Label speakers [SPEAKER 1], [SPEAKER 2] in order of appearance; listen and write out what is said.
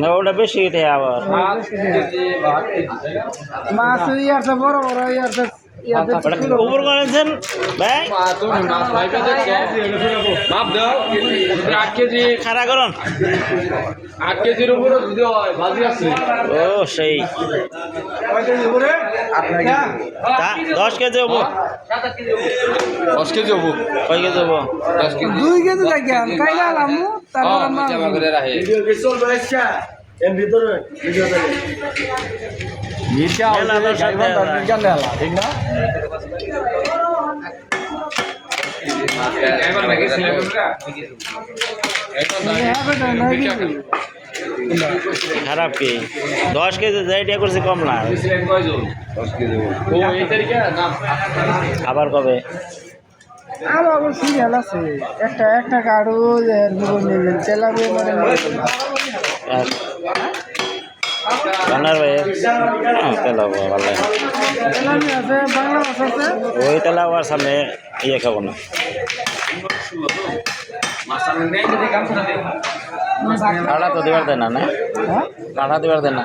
[SPEAKER 1] না ওটা বেশি এটা আবার
[SPEAKER 2] মাছ ইয়ারটা বড় বড় ইয়ারটা
[SPEAKER 1] উপর করেছেন ভাই
[SPEAKER 3] মাপ দাও 8 কেজি
[SPEAKER 1] খাড়া করুন
[SPEAKER 3] 8 কেজির উপরে যদি হয় ভাজি আছে
[SPEAKER 1] ও সেই 10 কেজি হবো
[SPEAKER 3] 10 কেজি হবো
[SPEAKER 1] কয় কেজি হবো
[SPEAKER 3] 10 কেজি
[SPEAKER 2] 2 কেজি লাগে কাইলা আলামু তারপর আমরা
[SPEAKER 3] জামা করে রাখে ঠিক না
[SPEAKER 1] খারাপ কি 10 কেজি যাইটা করছে কম না আবার কবে
[SPEAKER 2] আমার সিরিয়াল আছে একটা গাড়ু নেবেন তেলাবি মানে
[SPEAKER 1] রান্নার ভাই তেলাবো ভালো
[SPEAKER 2] তেলাবি আছে বাংলা মাছ আছে
[SPEAKER 1] ওই তেলাবার সামনে ইয়ে খাবো না কাটা তো দিবার দেয় না না কাটা দিবার দেয় না